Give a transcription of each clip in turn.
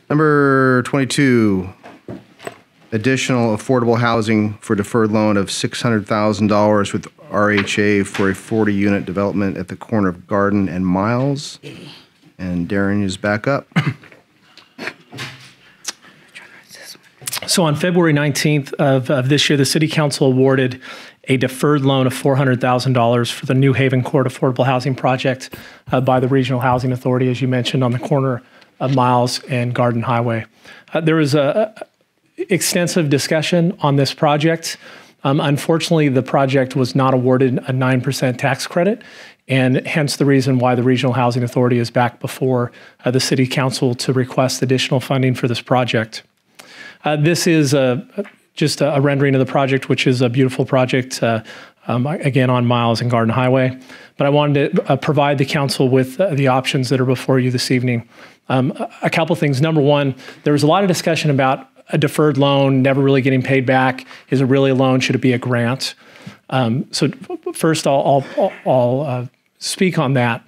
Number 22, additional affordable housing for deferred loan of $600,000 with RHA for a 40-unit development at the corner of Garden and Miles. And Darren is back up. So on February 19th of this year, the City Council awarded a deferred loan of $400,000 for the New Haven Court Affordable Housing Project by the Regional Housing Authority, as you mentioned, on the corner of Miles and Garden Highway. There was a extensive discussion on this project. Unfortunately, the project was not awarded a 9% tax credit, and hence the reason why the Regional Housing Authority is back before the City Council to request additional funding for this project. This is just a rendering of the project, which is a beautiful project, again, on Miles and Garden Highway. But I wanted to provide the council with the options that are before you this evening. A couple things. Number one, there was a lot of discussion about a deferred loan never really getting paid back. Is it really a loan? Should it be a grant? So first, I'll speak on that.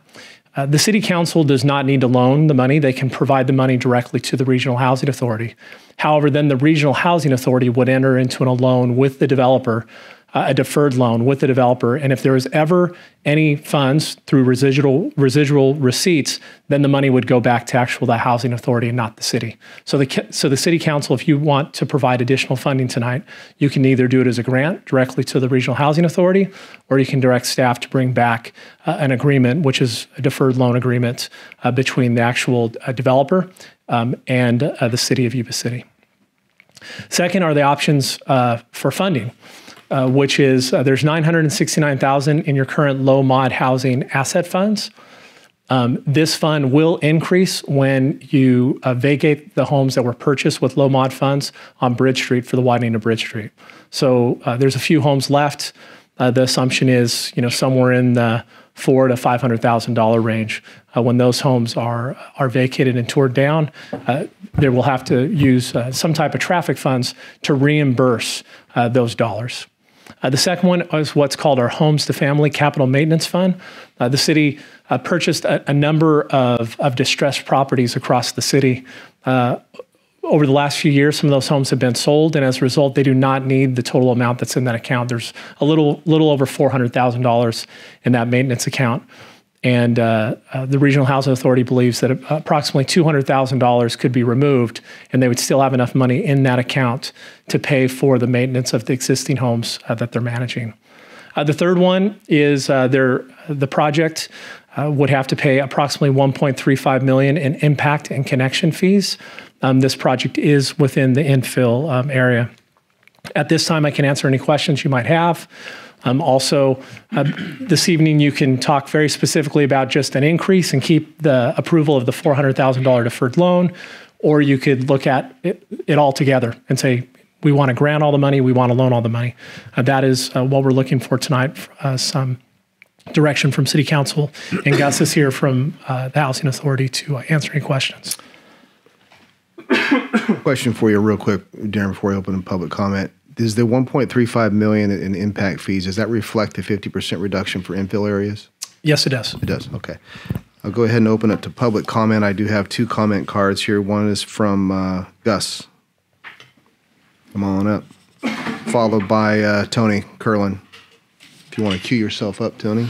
The City Council does not need to loan the money. They can provide the money directly to the Regional Housing Authority. However, then the Regional Housing Authority would enter into a loan with the developer, a deferred loan with the developer. And if there is ever any funds through residual receipts, then the money would go back to the housing authority and not the city. So the City Council, if you want to provide additional funding tonight, you can either do it as a grant directly to the Regional Housing Authority, or you can direct staff to bring back an agreement, which is a deferred loan agreement between the actual developer and the City of Yuba City. Second are the options for funding. Which is there's $969,000 in your current low mod housing asset funds. This fund will increase when you vacate the homes that were purchased with low mod funds on Bridge Street for the widening of Bridge Street. So there's a few homes left. The assumption is somewhere in the $400,000 to $500,000 range. When those homes are vacated and torn down, they will have to use some type of traffic funds to reimburse those dollars. The second one is what's called our Homes to Family Capital Maintenance Fund. The city purchased a number of distressed properties across the city. Over the last few years, some of those homes have been sold, and as a result, they do not need the total amount that's in that account. There's a little over $400,000 in that maintenance account. And the Regional Housing Authority believes that approximately $200,000 could be removed, and they would still have enough money in that account to pay for the maintenance of the existing homes that they're managing. The third one is the project would have to pay approximately $1.35 million in impact and connection fees. This project is within the infill area. At this time, I can answer any questions you might have. Also, this evening, you can talk very specifically about just an increase and keep the approval of the $400,000 deferred loan, or you could look at it all together and say, we want to grant all the money, we want to loan all the money. That is what we're looking for tonight, some direction from City Council. And Gus is here from the Housing Authority to answer any questions. Question for you real quick, Darren, before we open the public comment. Is the $1.35 million in impact fees, does that reflect the 50% reduction for infill areas? Yes, it does. It does, okay. I'll go ahead and open it to public comment. I do have two comment cards here. One is from Gus. Come on up. Followed by Tony Curlin. If you want to cue yourself up, Tony.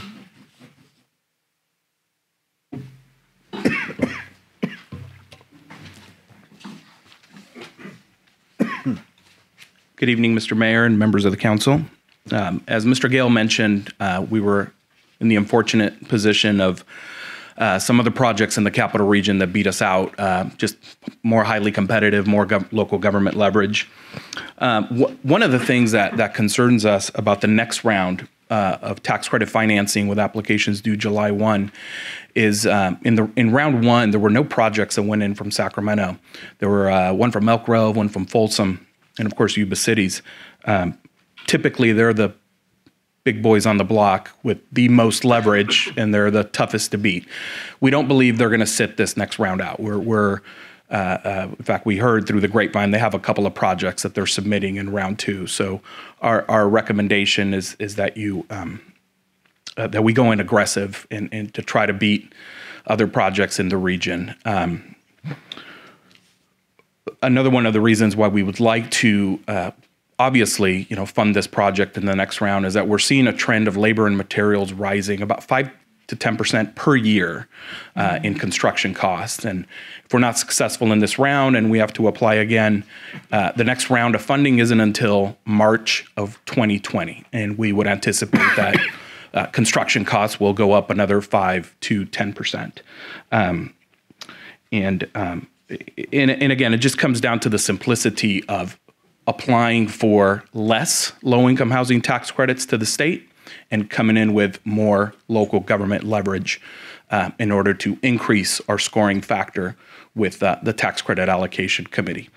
Good evening, Mr. Mayor and members of the council. As Mr. Gale mentioned, we were in the unfortunate position of some of the projects in the capital region that beat us out, just more highly competitive, more local government leverage. One of the things that concerns us about the next round of tax credit financing with applications due July 1 is in round one, there were no projects that went in from Sacramento. There were one from Elk Grove, one from Folsom, and of course, Yuba Cities. Typically, they're the big boys on the block with the most leverage, and they're the toughest to beat. We don't believe they're going to sit this next round out. In fact, we heard through the grapevine they have a couple of projects that they're submitting in round two. So our recommendation is that you that we go in aggressive and to try to beat other projects in the region. another one of the reasons why we would like to obviously, fund this project in the next round is that we're seeing a trend of labor and materials rising about 5 to 10% per year in construction costs. And if we're not successful in this round and we have to apply again, the next round of funding isn't until March of 2020. And we would anticipate that construction costs will go up another 5 to 10%. And again, it just comes down to the simplicity of applying for less low-income housing tax credits to the state and coming in with more local government leverage in order to increase our scoring factor with the tax credit allocation committee.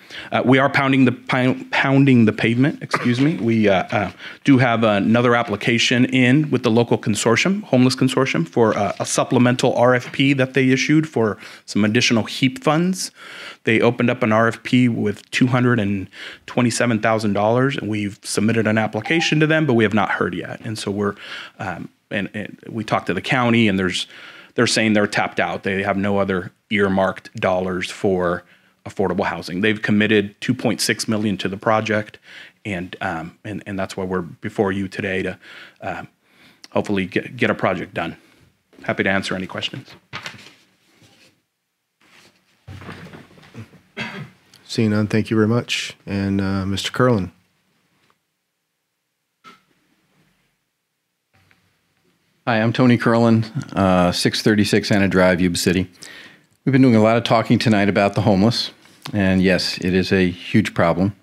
We are pounding the pavement. Excuse me. We do have another application in with the local consortium, homeless consortium, for a supplemental RFP that they issued for some additional HEAP funds. They opened up an RFP with $227,000, and we've submitted an application to them, but we have not heard yet. And so we're and we talked to the county, and they're saying they're tapped out. They have no other earmarked dollars for affordable housing. They've committed $2.6 million to the project, and that's why we're before you today to hopefully get a project done. Happy to answer any questions. Seeing none, thank you very much. And Mr. Curlin. Hi, I'm Tony Curlin, 636 Anna Drive, Yuba City. We've been doing a lot of talking tonight about the homeless, and yes, it is a huge problem.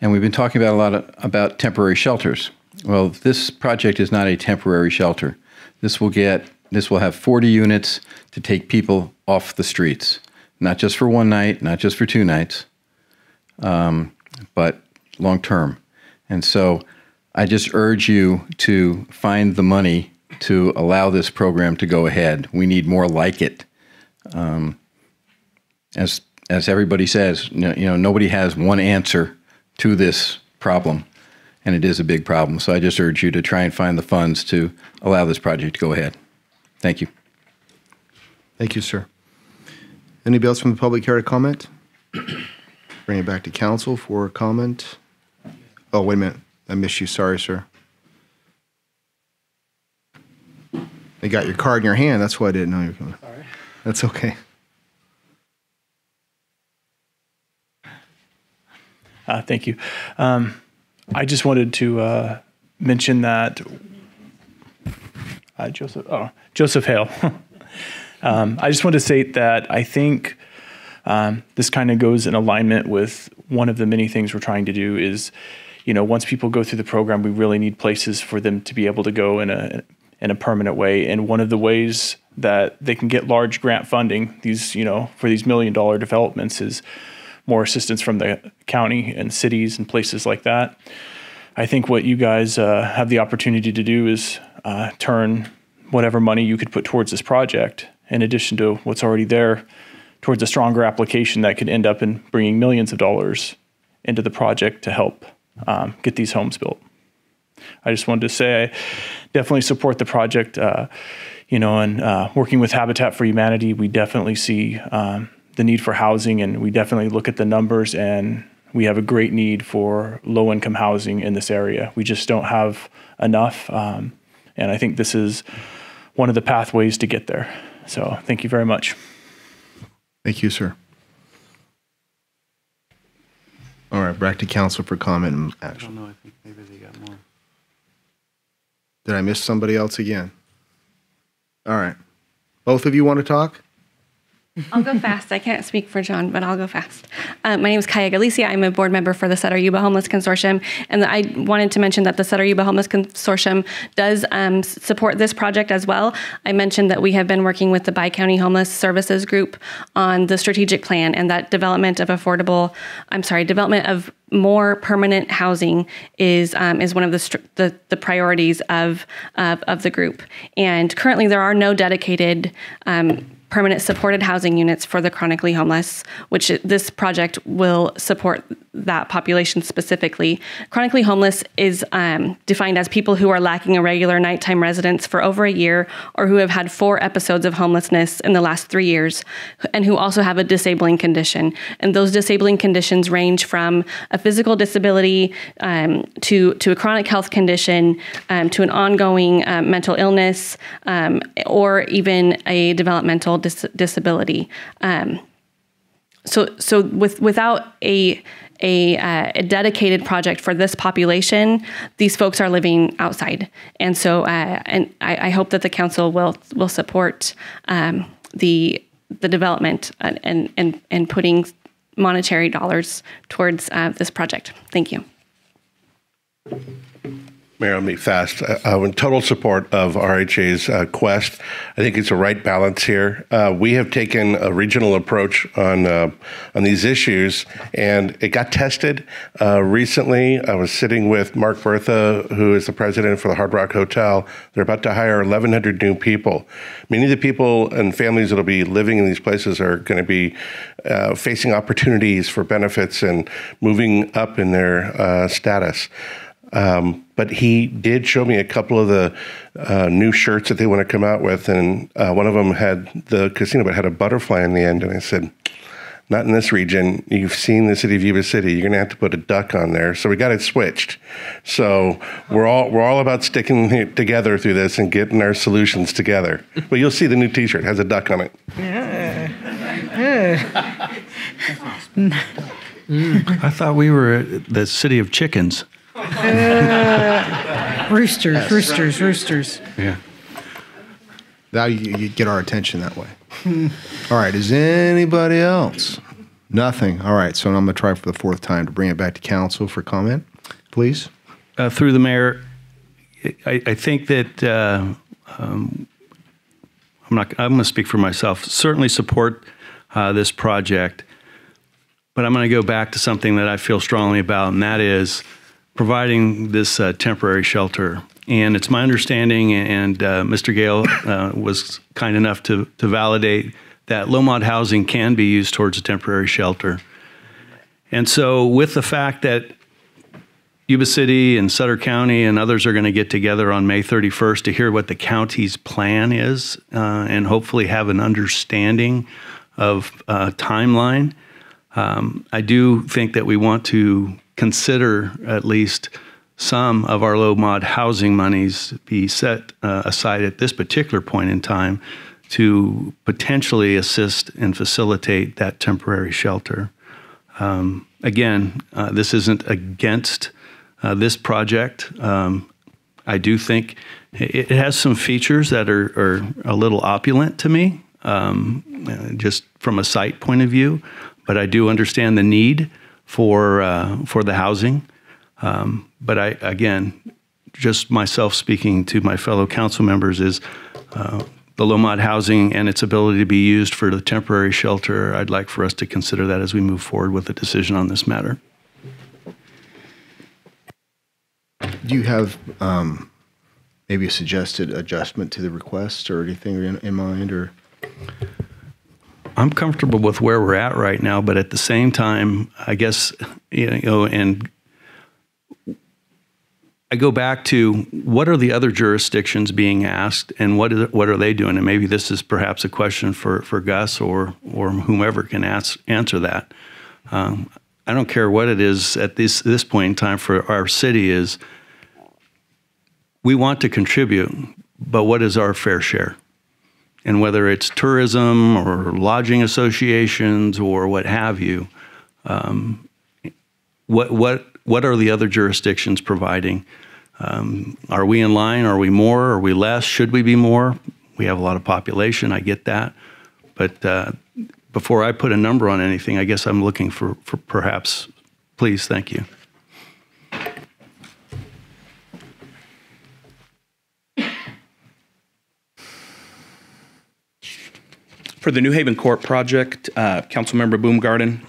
And we've been talking about about temporary shelters. Well, this project is not a temporary shelter. This will have 40 units to take people off the streets, not just for one night, not just for 2 nights, but long term. And so I just urge you to find the money to allow this program to go ahead. We need more like it. As everybody says, nobody has one answer to this problem, and it is a big problem. So I just urge you to try and find the funds to allow this project to go ahead. Thank you. Thank you, sir. Anybody else from the public care to comment? Bring it back to council for comment. Oh, wait a minute. I missed you. Sorry, sir. You got your card in your hand. That's why I didn't know you were coming. Sorry. That's okay. Thank you. I just wanted to mention that Joseph Hale. I just want to state that I think this kind of goes in alignment with one of the many things we're trying to do is, once people go through the program, we really need places for them to be able to go in a permanent way. And one of the ways that they can get large grant funding, for these $1 million developments, is more assistance from the county and cities and places like that. I think what you guys have the opportunity to do is turn whatever money you could put towards this project, in addition to what's already there, towards a stronger application that could end up in bringing millions of dollars into the project to help get these homes built. I just wanted to say I definitely support the project, and working with Habitat for Humanity, we definitely see the need for housing, and we definitely look at the numbers, and we have a great need for low-income housing in this area. We just don't have enough, and I think this is one of the pathways to get there. So thank you very much. Thank you, sir. All right, back to council for comment and action. I don't know. I think maybe they got more. Did I miss somebody else again? All right. Both of you want to talk? I'll go fast. I can't speak for John, but I'll go fast. My name is Kaya Galicia. I'm a board member for the Sutter Yuba Homeless Consortium. And I wanted to mention that the Sutter Yuba Homeless Consortium does support this project as well. I mentioned that we have been working with the Bi-County Homeless Services Group on the strategic plan, and that development of more permanent housing is one of the priorities of the group. And currently there are no dedicated permanent supported housing units for the chronically homeless, which this project will support that population specifically. Chronically homeless is defined as people who are lacking a regular nighttime residence for over a year, or who have had 4 episodes of homelessness in the last 3 years, and who also have a disabling condition. And those disabling conditions range from a physical disability to a chronic health condition, to an ongoing mental illness, or even a developmental disability. So without a dedicated project for this population, these folks are living outside. And so, and I hope that the council will support the development and putting monetary dollars towards this project. Thank you. Mayor, I'll be fast. I'm in total support of RHA's quest. I think it's a right balance here. We have taken a regional approach on these issues, and it got tested recently. I was sitting with Mark Bertha, who is the president for the Hard Rock Hotel. They're about to hire 1,100 new people. Many of the people and families that will be living in these places are going to be facing opportunities for benefits and moving up in their status. But he did show me a couple of the new shirts that they want to come out with, and one of them had the casino, but had a butterfly in the end. And I said, not in this region. You've seen the city of Yuba City. You're going to have to put a duck on there. So we got it switched. So we're all about sticking together through this and getting our solutions together. But you'll see the new T-shirt has a duck on it. I thought we were the city of chickens. Roosters. Yeah. Now you get our attention that way. All right, is anybody else? Nothing. All right, so I'm going to try for the 4th time to bring it back to council for comment, please. Through the mayor, I think that I'm going to speak for myself. Certainly support this project, but I'm going to go back to something that I feel strongly about, and that is providing this temporary shelter. And it's my understanding, and Mr. Gale was kind enough to validate that low-mod housing can be used towards a temporary shelter. And so with the fact that Yuba City and Sutter County and others are going to get together on May 31st to hear what the county's plan is and hopefully have an understanding of timeline, I do think that we want to consider at least some of our low-mod housing monies be set aside at this particular point in time to potentially assist and facilitate that temporary shelter. Again, this isn't against this project. I do think it has some features that are a little opulent to me, just from a site point of view, but I do understand the need for the housing. But again, just myself speaking to my fellow council members is the low-mod housing and its ability to be used for the temporary shelter. I'd like for us to consider that as we move forward with a decision on this matter. Do you have maybe a suggested adjustment to the request or anything in mind? Or I'm comfortable with where we're at right now, but at the same time, I guess, and I go back to what are the other jurisdictions being asked and what are they doing? And maybe this is perhaps a question for Gus or whomever can answer that. I don't care what it is at this point in time for our city is we want to contribute, but what is our fair share? And whether it's tourism or lodging associations or what have you, what are the other jurisdictions providing? Are we in line? Are we more? Are we less? Should we be more? We have a lot of population. I get that. But before I put a number on anything, I guess I'm looking for perhaps, please, thank you. For the New Haven Court project, Councilmember Boomgarden,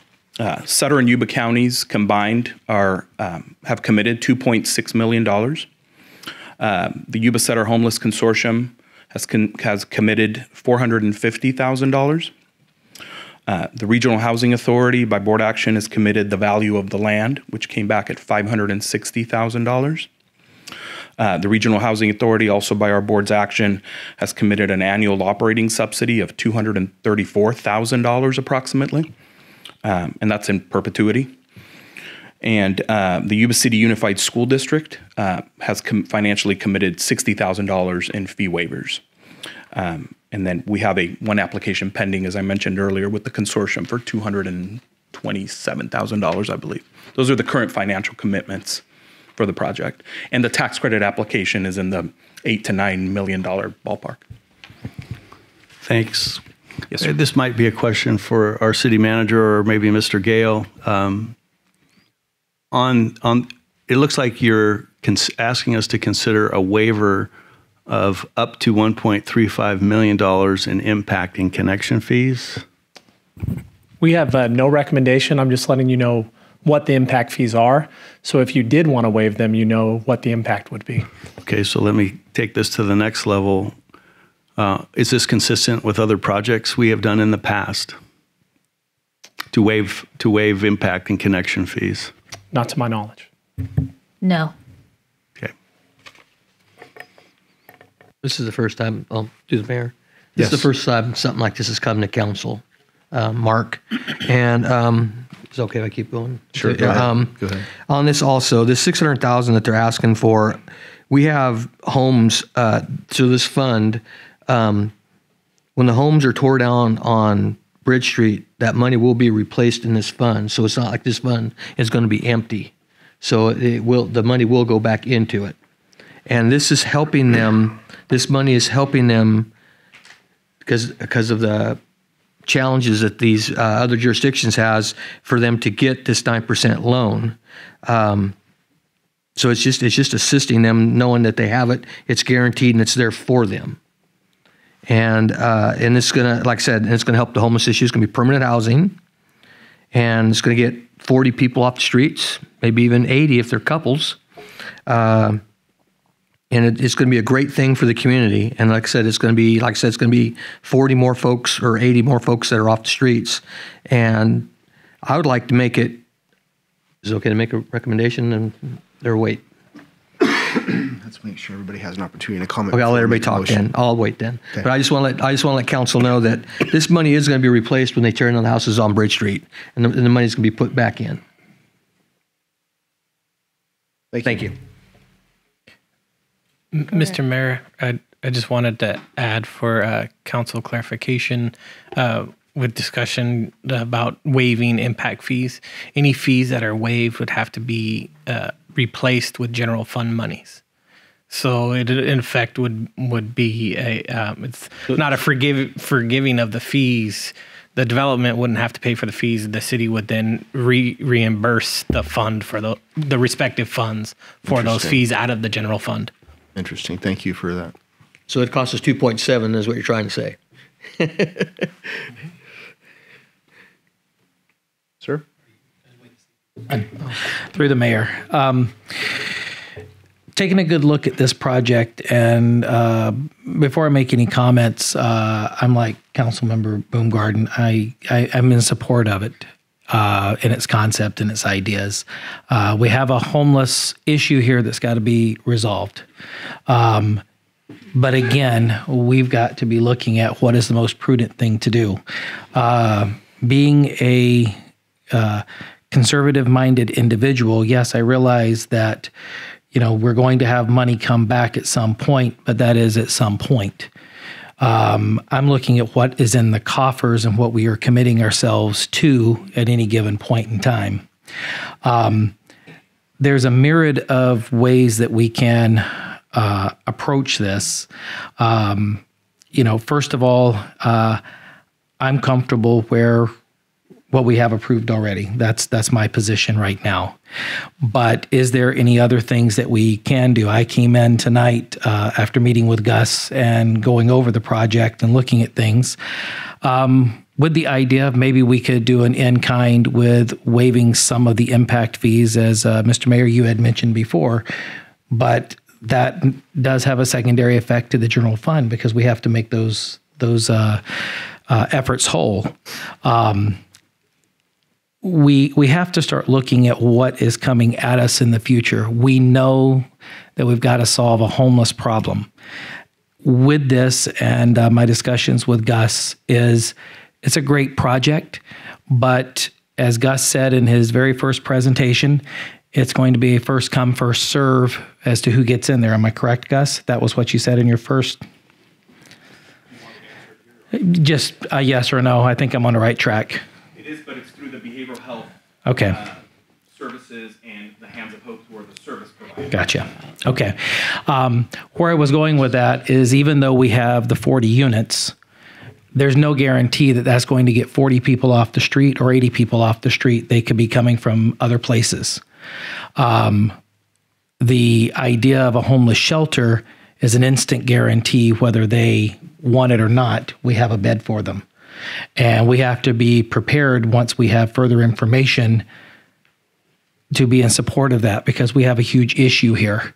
Sutter and Yuba counties combined have committed $2.6 million. The Yuba Sutter Homeless Consortium has committed $450,000. The Regional Housing Authority, by board action, has committed the value of the land, which came back at $560,000. The Regional Housing Authority, also by our board's action, has committed an annual operating subsidy of $234,000 approximately, and that's in perpetuity. And the Yuba City Unified School District has financially committed $60,000 in fee waivers. And then we have one application pending, as I mentioned earlier, with the consortium for $227,000, I believe. Those are the current financial commitments for the project. And the tax credit application is in the $8 to $9 million ballpark. Thanks. Yes, sir. This might be a question for our city manager or maybe Mr. Gale. It looks like you're asking us to consider a waiver of up to $1.35 million in impact and connection fees. We have no recommendation. I'm just letting you know what the impact fees are. So if you did want to waive them, you know what the impact would be. Okay, so let me take this to the next level. Is this consistent with other projects we have done in the past to waive impact and connection fees? Not to my knowledge. No. Okay. This is the first time, to the mayor. This is the first time something like this has come to council, Mark. And is it okay if I keep going? Sure, go ahead. Go ahead. On this also, this $600,000 that they're asking for, we have homes, so this fund, when the homes are tore down on Bridge Street, that money will be replaced in this fund. So it's not like this fund is going to be empty. So the money will go back into it. And this is helping them, this money is helping them because of the challenges that these other jurisdictions has for them to get this 9% loan. So it's just assisting them, knowing that they have it, it's guaranteed, and it's there for them. And it's gonna, like I said, it's gonna help the homeless issue. It's gonna be permanent housing, and it's gonna get 40 people off the streets, maybe even 80 if they're couples. And it's going to be a great thing for the community. And like I said, it's going to be 40 more folks or 80 more folks that are off the streets. And I would like to make it, is it okay to make a recommendation and or wait? Let's make sure everybody has an opportunity to comment. Okay, I'll let everybody before we talk make a motion. then. I'll wait then. Okay. But I just want to let council know that this money is going to be replaced when they tear down the houses on Bridge Street, and the money is going to be put back in. Thank you. Mr. Mayor, I just wanted to add for council clarification with discussion about waiving impact fees. Any fees that are waived would have to be replaced with general fund monies. So it in effect would be it's not a forgiving of the fees. The development wouldn't have to pay for the fees. The city would then reimburse the fund for the respective funds for those fees out of the general fund. Interesting. Thank you for that. So it costs us 2.7 is what you're trying to say. Sir? Through the mayor. Taking a good look at this project, and before I make any comments, I'm like Councilmember Boomgarden. I'm in support of it in its concept and its ideas. We have a homeless issue here that's got to be resolved. But again, we've got to be looking at what is the most prudent thing to do. Being a conservative-minded individual, yes, I realize that we're going to have money come back at some point, but that is at some point. I'm looking at what is in the coffers and what we are committing ourselves to at any given point in time. There's a myriad of ways that we can approach this. First of all, I'm comfortable what we have approved already. That's my position right now. But is there any other things that we can do? I came in tonight after meeting with Gus and going over the project and looking at things with the idea of maybe we could do an in-kind with waiving some of the impact fees, as Mr. Mayor, you had mentioned before. But that does have a secondary effect to the general fund because we have to make those efforts whole, we have to start looking at what is coming at us in the future. We know that we've got to solve a homeless problem. With this and my discussions with Gus is it's a great project, but as Gus said in his very first presentation, it's going to be a first come, first serve as to who gets in there. Am I correct, Gus? That was what you said in your first. Just a yes or no. I think I'm on the right track. It is, but it's through the behavioral health services and the Hands of Hope, who are the service providers. Gotcha. Okay. Where I was going with that is even though we have the 40 units, there's no guarantee that that's going to get 40 people off the street or 80 people off the street. They could be coming from other places. The idea of a homeless shelter is an instant guarantee whether they want it or not, we have a bed for them. And we have to be prepared once we have further information to be in support of that because we have a huge issue here.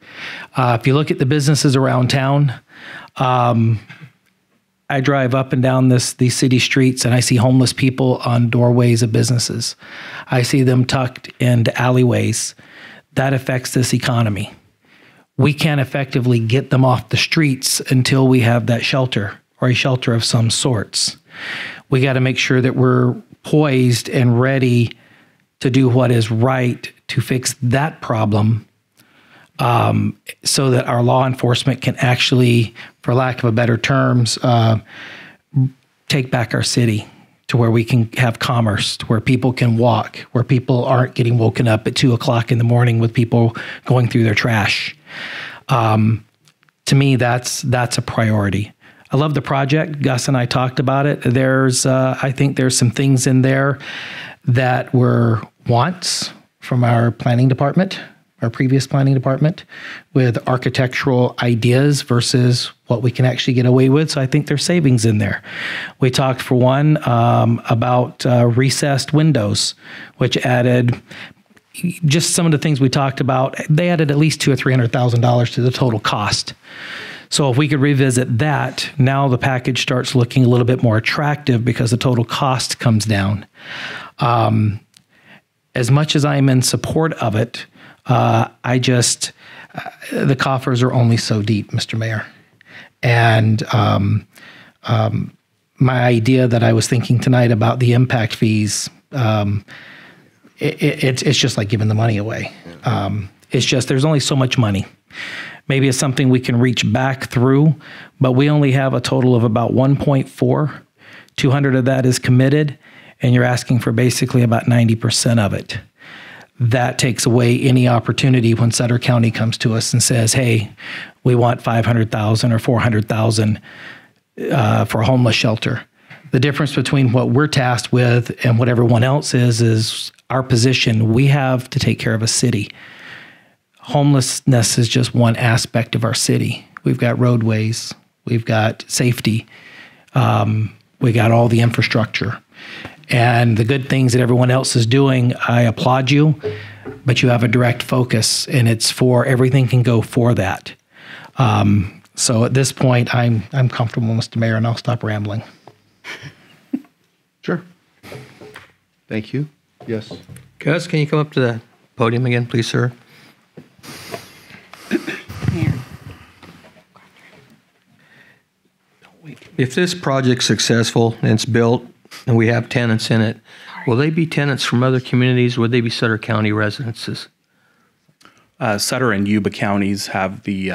If you look at the businesses around town, I drive up and down these city streets and I see homeless people on doorways of businesses. I see them tucked into alleyways. That affects this economy. We can't effectively get them off the streets until we have that shelter or a shelter of some sorts. We got to make sure that we're poised and ready to do what is right to fix that problem so that our law enforcement can actually, for lack of a better terms, take back our city to where we can have commerce, to where people can walk, where people aren't getting woken up at 2 o'clock in the morning with people going through their trash. To me, that's a priority. I love the project. Gus and I talked about it. I think there's some things in there that were wants from our planning department, our previous planning department, with architectural ideas versus what we can actually get away with. So I think there's savings in there. We talked, for one, about recessed windows, which added just some of the things we talked about. They added at least $200,000 or $300,000 to the total cost. So if we could revisit that, now the package starts looking a little bit more attractive because the total cost comes down. As much as I'm in support of it, the coffers are only so deep, Mr. Mayor. And my idea that I was thinking tonight about the impact fees, it's just like giving the money away. It's just there's only so much money. Maybe it's something we can reach back through, but we only have a total of about 1.4. 200 of that is committed, and you're asking for basically about 90% of it. That takes away any opportunity when Sutter County comes to us and says, hey, we want $500,000 or $400,000 for a homeless shelter. The difference between what we're tasked with and what everyone else is our position. We have to take care of a city. Homelessness is just one aspect of our city. We've got roadways, we've got safety, we got all the infrastructure. And the good things that everyone else is doing, I applaud you, but you have a direct focus, and it's for everything can go for that. So at this point, I'm comfortable, Mr. Mayor, and I'll stop rambling. Sure. Thank you. Yes. Gus, can you come up to the podium again, please, sir? If this project's successful and it's built and we have tenants in it, will they be tenants from other communities? Would they be Sutter County residences? Sutter and Yuba counties have the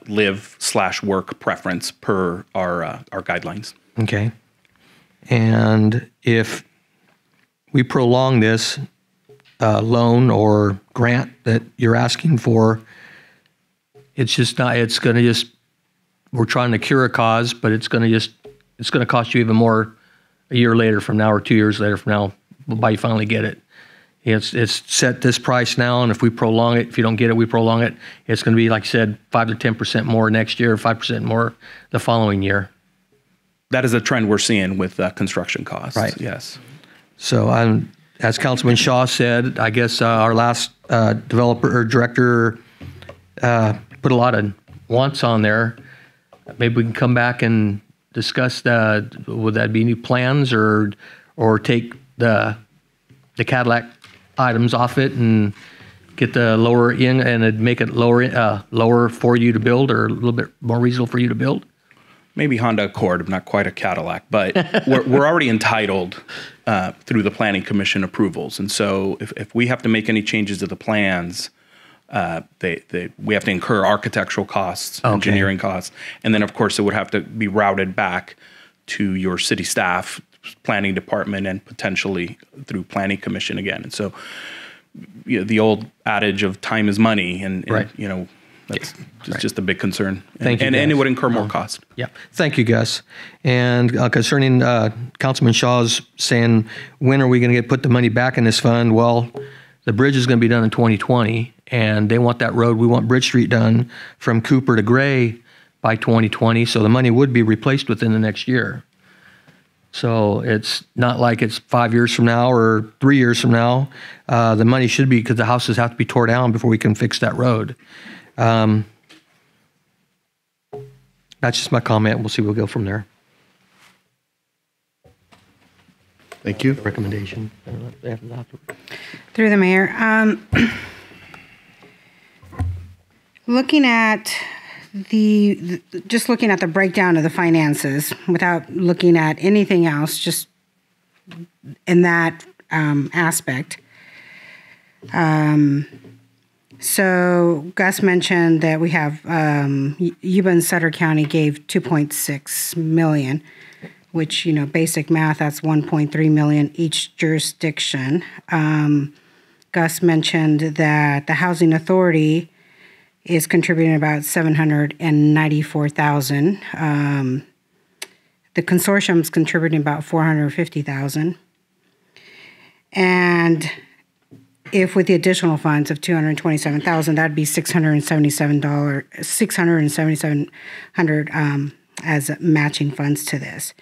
live/work preference per our guidelines. Okay. And if we prolong this loan or grant that you're asking for, it's just not, it's going to just, we're trying to cure a cause, but it's going to cost you even more a year later from now or 2 years later from now by you finally get it. It's set this price now, and if we prolong it, if you don't get it, we prolong it, it's going to be, like I said, 5 to 10% more next year, 5% more the following year. That is a trend we're seeing with construction costs. Right. Yes. So as Councilman Shaw said, I guess our last developer or director put a lot of wants on there. Maybe we can come back and discuss would that be new plans or take the Cadillac items off it and get the lower in and it'd make it lower for you to build or a little bit more reasonable for you to build? Maybe Honda Accord, not quite a Cadillac, but we're already entitled through the Planning Commission approvals. And so if we have to make any changes to the plans, we have to incur architectural costs, engineering costs, and then of course it would have to be routed back to your city staff, planning department, and potentially through Planning Commission again. And so the old adage of time is money, and right. That's just a big concern. Thank you, and it would incur more cost. Yeah. Thank you, Gus. And concerning Councilman Shaw's saying, when are we going to put the money back in this fund? Well, the bridge is going to be done in 2020, and they want that road. We want Bridge Street done from Cooper to Gray by 2020, so the money would be replaced within the next year. So it's not like it's 5 years from now or 3 years from now. The money should be, because the houses have to be tore down before we can fix that road. That's just my comment. We'll see. We'll go from there. Thank you. Recommendation. Through the mayor. Looking at just looking at the breakdown of the finances without looking at anything else, just in that aspect. So Gus mentioned that we have Yuba and Sutter County gave $2.6 million, which, basic math, that's $1.3 million each jurisdiction. Gus mentioned that the Housing Authority is contributing about $794,000. The consortium's contributing about $450,000. And if with the additional funds of $227,000, that'd be $677 as matching funds to this.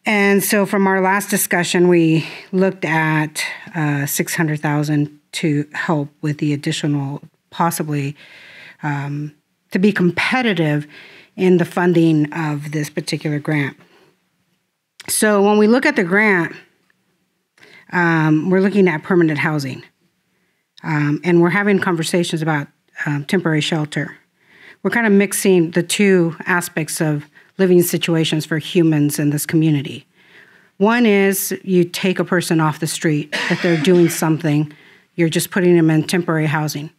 And so from our last discussion, we looked at $600,000 to help with the additional, possibly to be competitive in the funding of this particular grant. So when we look at the grant, we're looking at permanent housing, and we're having conversations about temporary shelter. We're kind of mixing the two aspects of living situations for humans in this community. One is you take a person off the street. If they're doing something, you're just putting them in temporary housing.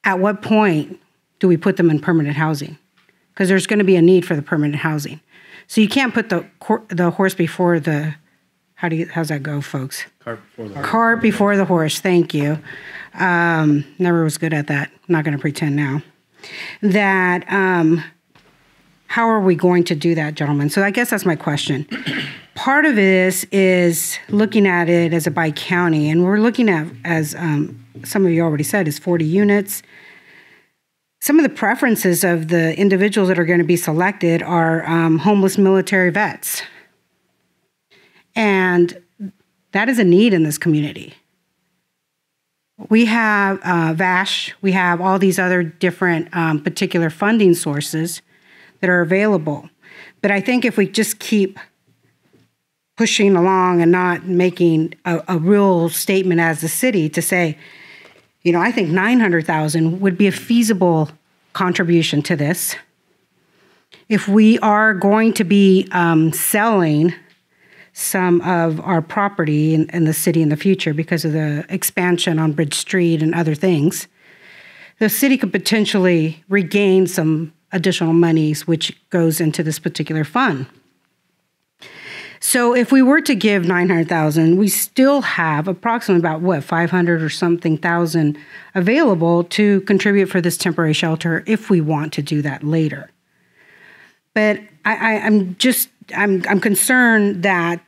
At what point do we put them in permanent housing? Because there's going to be a need for the permanent housing. So you can't put the horse before the, how's that go, folks? Cart before the horse. Cart before the horse, thank you. Never was good at that. I'm not going to pretend now. That, how are we going to do that, gentlemen? So I guess that's my question. Part of this is looking at it as a bi-county, and we're looking at, as some of you already said, is 40 units. Some of the preferences of the individuals that are going to be selected are homeless military vets. And that is a need in this community. We have VASH, we have all these other different particular funding sources that are available. But I think if we just keep pushing along and not making a real statement as a city to say, I think $900,000 would be a feasible contribution to this. If we are going to be selling some of our property in the city in the future because of the expansion on Bridge Street and other things, the city could potentially regain some additional monies which goes into this particular fund. So if we were to give $900,000, we still have approximately about 500 or something thousand available to contribute for this temporary shelter if we want to do that later. But I'm concerned that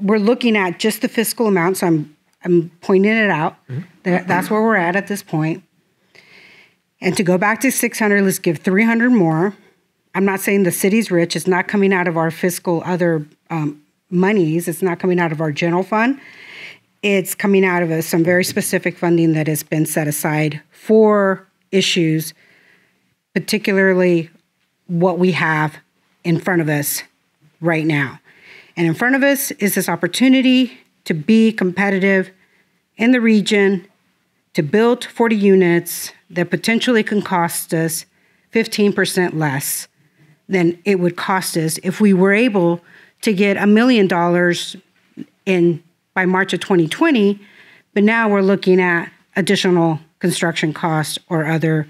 we're looking at just the fiscal amount, so I'm pointing it out. Mm-hmm. That's where we're at this point. And to go back to 600, let's give 300 more. I'm not saying the city's rich. It's not coming out of our fiscal other monies. It's not coming out of our general fund. It's coming out of some very specific funding that has been set aside for issues, particularly what we have in front of us right now. And in front of us is this opportunity to be competitive in the region, to build 40 units that potentially can cost us 15% less than it would cost us if we were able to get $1 million by March of 2020, but now we're looking at additional construction costs or other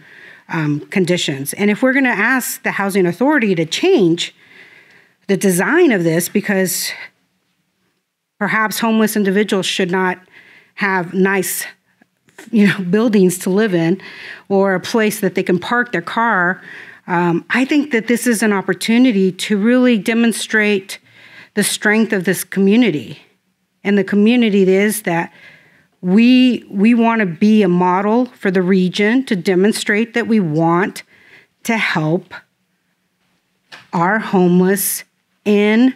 conditions. And if we're going to ask the Housing Authority to change the design of this, because perhaps homeless individuals should not have nice, buildings to live in or a place that they can park their car, I think that this is an opportunity to really demonstrate the strength of this community. And the community is that we want to be a model for the region to demonstrate that we want to help our homeless in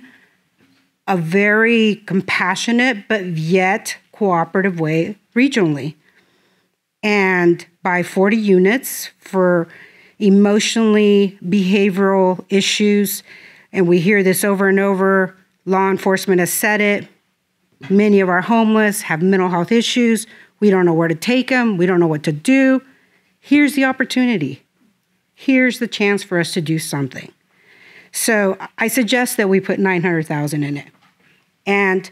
a very compassionate but yet cooperative way regionally. And by 40 units for emotionally behavioral issues, and we hear this over and over, law enforcement has said it, many of our homeless have mental health issues. We don't know where to take them. We don't know what to do. Here's the opportunity. Here's the chance for us to do something. So I suggest that we put $900,000 in it. And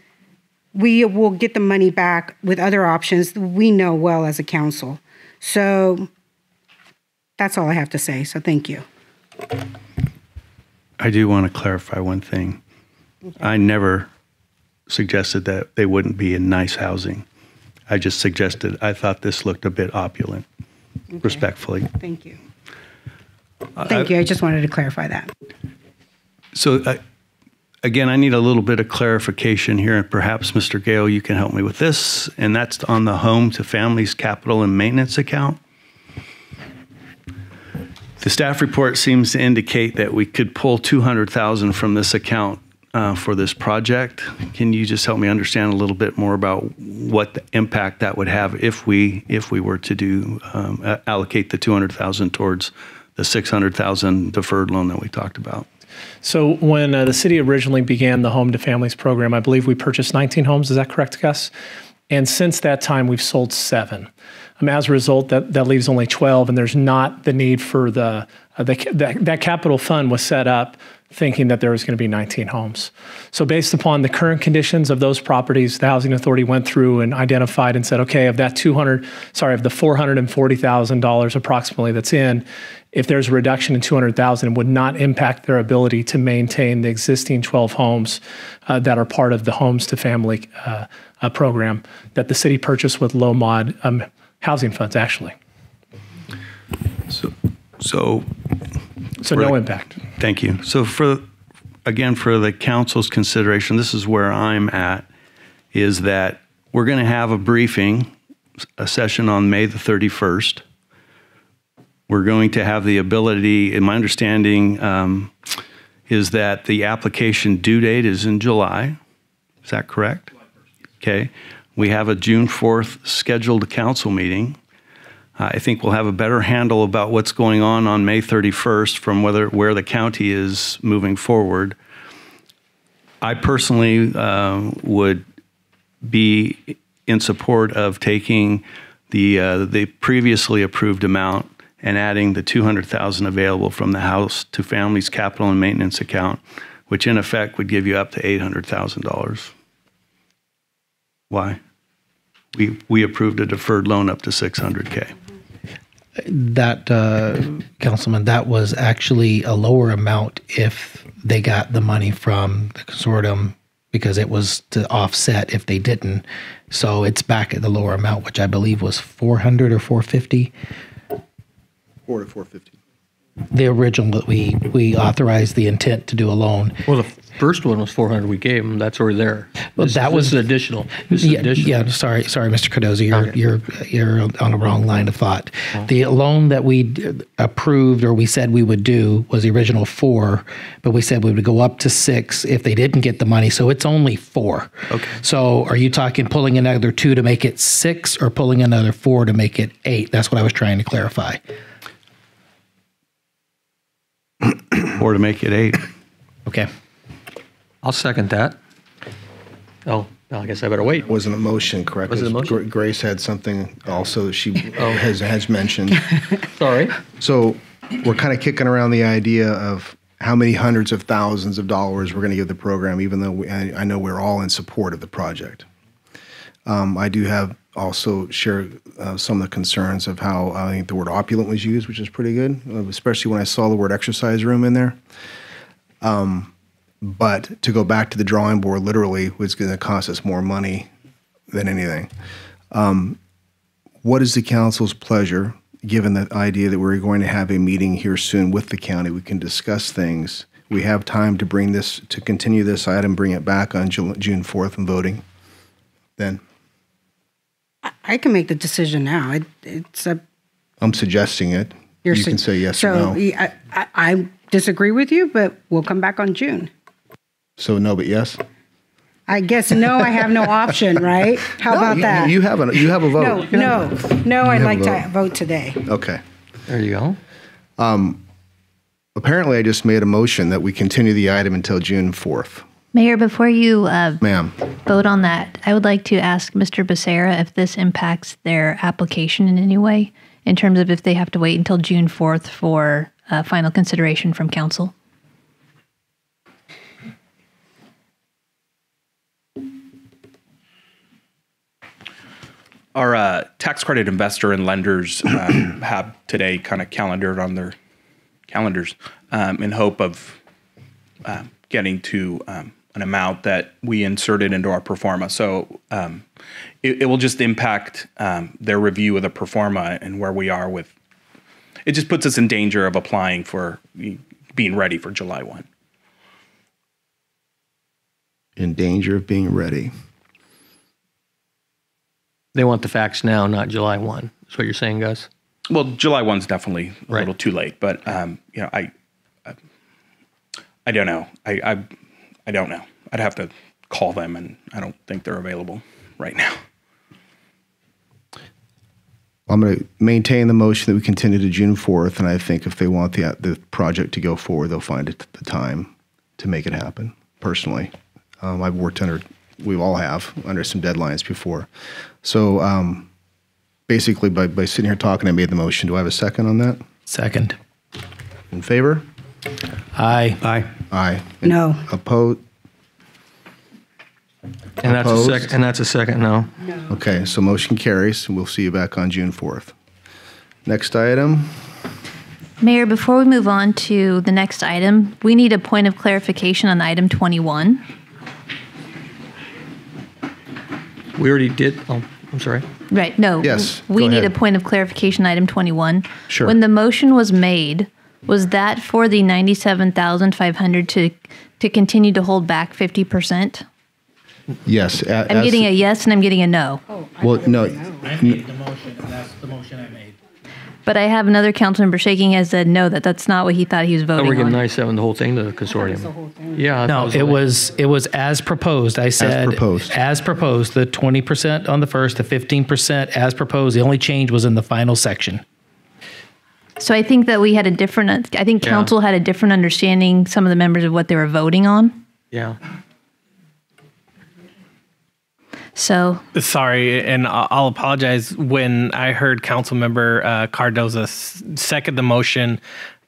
we will get the money back with other options that we know well as a council. So that's all I have to say. So thank you. I do want to clarify one thing. Okay. I never suggested that they wouldn't be in nice housing. I just suggested I thought this looked a bit opulent, respectfully. Thank you. Thank you. I just wanted to clarify that. So, again, I need a little bit of clarification here, and perhaps, Mr. Gale, you can help me with this, and that's on the Home to Families Capital and Maintenance account. The staff report seems to indicate that we could pull $200,000 from this account for this project. Can you just help me understand a little bit more about what the impact that would have if we were to do allocate the $200,000 towards the $600,000 deferred loan that we talked about? So when the city originally began the Home to Families program, I believe we purchased 19 homes. Is that correct, Gus? And since that time, we've sold 7. As a result, that leaves only 12, and there's not the need for that capital fund was set up thinking that there was going to be 19 homes. So based upon the current conditions of those properties, the Housing Authority went through and identified and said, okay, of the $440,000 approximately that's in, if there's a reduction in $200,000, it would not impact their ability to maintain the existing 12 homes that are part of the Homes to Family program that the city purchased with low mod housing funds, actually. So no impact. Thank you. So for the council's consideration, this is where I'm at, is that we're going to have a briefing, a session on May the 31st. We're going to have the ability, and my understanding is that the application due date is in July. Is that correct? Okay. We have a June 4th scheduled council meeting. I think we'll have a better handle about what's going on May 31st from where the county is moving forward. I personally would be in support of taking the previously approved amount and adding the $200,000 available from the House to Families Capital and Maintenance account, which in effect would give you up to $800,000. Why? We approved a deferred loan up to $600K. That, Councilman, that was actually a lower amount if they got the money from the consortium because it was to offset if they didn't. So it's back at the lower amount, which I believe was $400 or $450. $400 to $450. The original that we authorized the intent to do a loan. Well, the first one was 400 we gave them. That's already there. Well, that was additional. Yeah. Sorry, Mr. Cardozo, you're on the wrong line of thought. Oh. The loan that we approved or we said we would do was the original 4, but we said we would go up to 6 if they didn't get the money. So it's only 4. Okay. So are you talking pulling another 2 to make it 6 or pulling another 4 to make it 8? That's what I was trying to clarify. 4 to make it 8. Okay. I'll second that. Oh, I guess I better wait. Wasn't a motion, correct? Was it a motion? Grace had something also that she has mentioned. Sorry. So we're kind of kicking around the idea of how many hundreds of thousands of dollars we're going to give the program, even though I know we're all in support of the project. I do have also share some of the concerns of how I think the word opulent was used, which is pretty good, especially when I saw the word exercise room in there. But to go back to the drawing board literally was going to cost us more money than anything. What is the council's pleasure, given the idea that we're going to have a meeting here soon with the county? We can discuss things. We have time to continue this item, bring it back on June 4th and voting. Then I can make the decision now. It's a. I'm suggesting it. You can say yes or no. I disagree with you, but we'll come back on June. So no, but yes? I guess no, I have no option, right? How about that? You have a vote. No, I'd like to vote today. Okay. There you go. Apparently, I just made a motion that we continue the item until June 4th. Mayor, before you Ma'am. vote on that, I would like to ask Mr. Becerra if this impacts their application in any way, in terms of if they have to wait until June 4th for final consideration from council. Our tax credit investor and lenders have today kind of calendared on their calendars in hope of getting to an amount that we inserted into our pro forma. So it will just impact their review of the pro forma and where we are with. It just puts us in danger of applying for being ready for July 1. In danger of being ready. They want the facts now, not July 1. That's what you're saying, Gus? Well, July 1's definitely a little too late, but I don't know. I don't know. I'd have to call them, and I don't think they're available right now. I'm going to maintain the motion that we continue to June 4th, and I think if they want the project to go forward, they'll find the time to make it happen, personally. I've worked we all have, under some deadlines before. So basically, by sitting here talking, I made the motion. Do I have a second on that? Second. In favor? Aye. Aye. Aye. No. Opposed? And that's a second no. Okay, so motion carries, and we'll see you back on June 4th. Next item. Mayor, before we move on to the next item, we need a point of clarification on item 21. We already did. Oh, I'm sorry. Right, no. Yes, We go need ahead. a point of clarification, item 21. Sure. When the motion was made, was that for the $97,500 to continue to hold back 50%? Yes. I'm getting a yes and I'm getting a no. Well, no. I made the motion, and that's the motion I made. But I have another council member shaking his head no, that's not what he thought he was Oh, voting we're giving on. 97 the whole thing to the consortium. Yeah. No, it was as proposed. I said proposed. As proposed. The 20% on the first, the 15% as proposed. The only change was in the final section. So I think that we had I think council had a different understanding, some of the members, of what they were voting on. Yeah. So sorry, and I'll apologize. When I heard Councilmember Cardoza second the motion,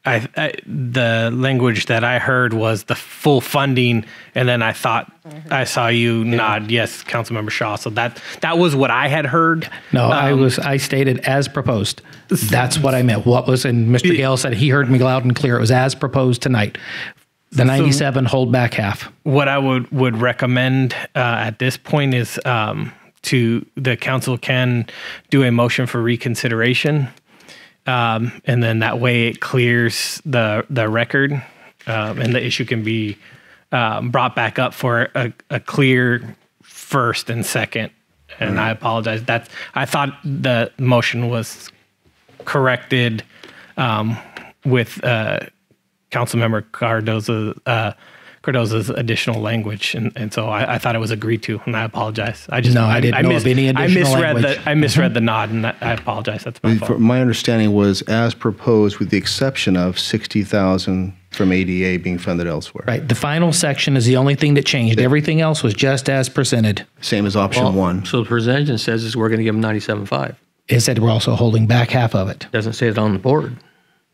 the language that I heard was the full funding, and then I thought I saw you nod yes, Councilmember Shaw. So that was what I had heard. No, I stated as proposed. That's what I meant. What was, and Mr. Gale said he heard me loud and clear. It was as proposed tonight. The 97 hold back half. What I would recommend at this point is to the council can do a motion for reconsideration, and then that way it clears the record, and the issue can be brought back up for a clear first and second. And I apologize. I thought the motion was corrected with Councilmember Cardoza's additional language, and so I thought it was agreed to, and I apologize. I didn't know of any additional language. I misread the nod, and I apologize. That's my fault. My understanding was as proposed, with the exception of $60,000 from ADA being funded elsewhere. Right. The final section is the only thing that changed. Everything else was just as presented. Same as option one. So the presentation says is we're going to give them 97.5. It said we're also holding back half of it. Doesn't say it on the board.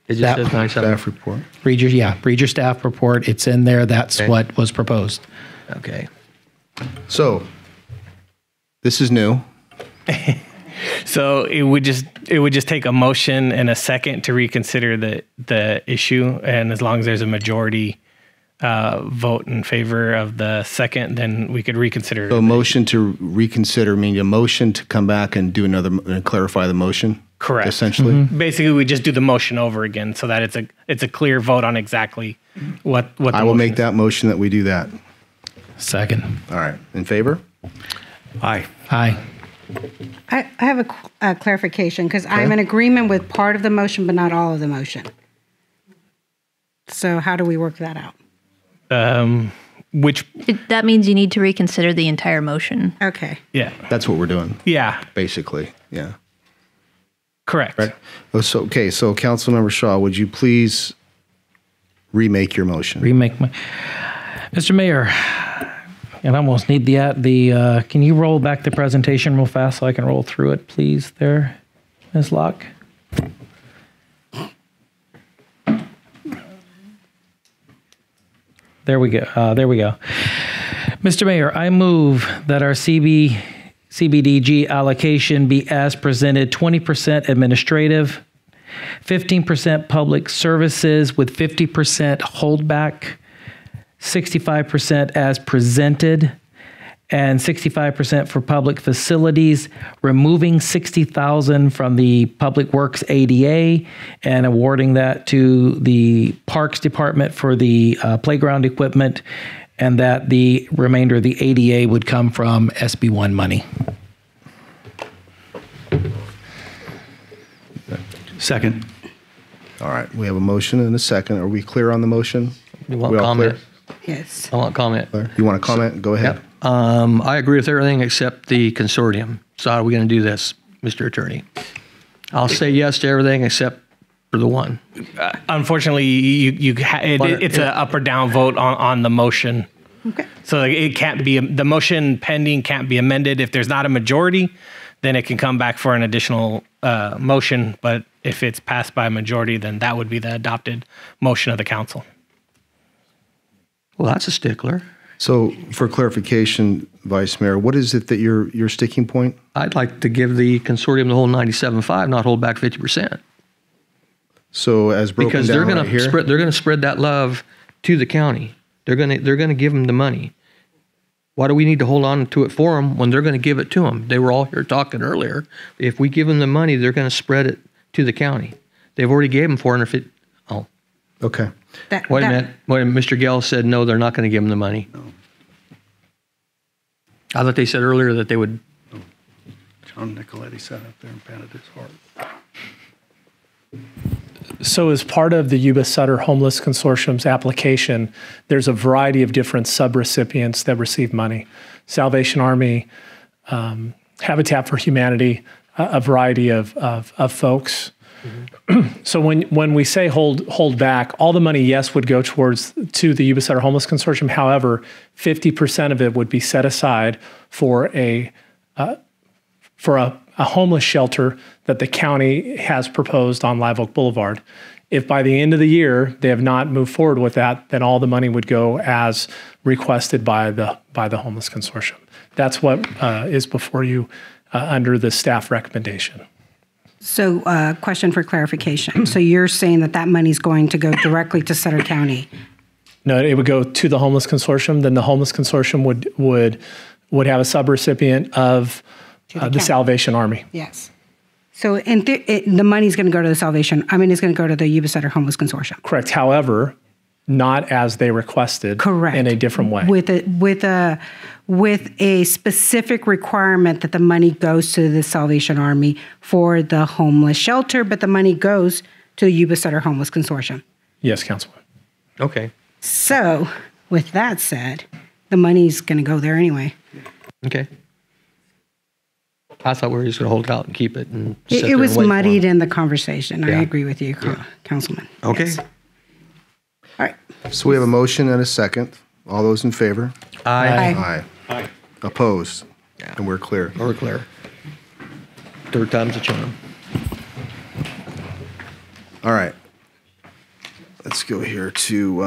It just That- says 97. Staff report. Read your staff report. It's in there. That's what was proposed. Okay. So, this is new. So it would just take a motion and a second to reconsider the issue, and as long as there's a majority vote in favor of the second, then we could reconsider. So a motion to reconsider, meaning a motion to come back and do another, and clarify the motion? Correct. Essentially? Basically, we just do the motion over again so that it's a clear vote on exactly what the I will motion make is. that motion that we do that. Second. All right. In favor? Aye. Aye. I have a clarification because I'm in agreement with part of the motion, but not all of the motion. So how do we work that out? That means you need to reconsider the entire motion. Okay. Yeah. That's what we're doing. Yeah. Basically. Yeah. Correct. Right. Oh, so, okay. So, Councilmember Shaw, would you please remake your motion? Mr. Mayor, I almost need can you roll back the presentation real fast so I can roll through it, please, there, Ms. Locke? There we go. Mr. Mayor, I move that our CBDG allocation be as presented, 20% administrative, 15% public services with 50% holdback, 65% as presented, and 65% for public facilities, removing $60,000 from the Public Works ADA and awarding that to the Parks Department for the playground equipment, and that the remainder of the ADA would come from SB1 money. Second. All right. We have a motion and a second. Are we clear on the motion? You want We all comment? clear? Yes. I want comment. You want to comment? Go ahead. Yep. I agree with everything except the consortium. So how are we going to do this, Mr. Attorney? I'll say yes to everything except for the one. Unfortunately, it's an up or down vote on the motion. Okay. So it can't be the motion pending can't be amended. If there's not a majority, then it can come back for an additional motion. But if it's passed by a majority, then that would be the adopted motion of the council. Well, that's a stickler. So, for clarification, Vice Mayor, what is it that your sticking point? I'd like to give the consortium the whole 97.5, not hold back 50%. So, as broken Because down they're going right here, to spread that love to the county. They're going to give them the money. Why do we need to hold on to it for them when they're going to give it to them? They were all here talking earlier. If we give them the money, they're going to spread it to the county. They've already gave them 450. Oh, okay. Wait a minute. Mr. Gale said no, they're not going to give them the money. No. I thought they said earlier that they would. John Nicoletti sat up there and pounded his heart. So as part of the Yuba Sutter Homeless Consortium's application, there's a variety of different subrecipients that receive money. Salvation Army, Habitat for Humanity, a variety of folks. Mm-hmm. So when we say hold back, all the money, yes, would go to the Yuba Sutter Homeless Consortium. However, 50% of it would be set aside for a homeless shelter that the county has proposed on Live Oak Boulevard. If by the end of the year they have not moved forward with that, then all the money would go as requested by the Homeless Consortium. That's what is before you under the staff recommendation. So, question for clarification. So you're saying that money's going to go directly to Sutter County? No, it would go to the Homeless Consortium. Then the Homeless Consortium would have a subrecipient of the Salvation Army. Yes. So the money's going to go to the Salvation. I mean, it's going to go to the Yuba Sutter Homeless Consortium. Correct. However, not as they requested. Correct. In a different way. With a specific requirement that the money goes to the Salvation Army for the homeless shelter, but the money goes to the Yuba Sutter Homeless Consortium. Yes, Councilman. Okay. So, with that said, the money's going to go there anyway. Okay. I thought we were just going to hold it out and keep it. And It was muddied in the conversation. Yeah. I agree with you, Councilman. Okay. Yes. All right. So we have a motion and a second. All those in favor? Aye. Aye. Opposed? And we're clear. We're clear. Third time's a charm. All right. Let's go here to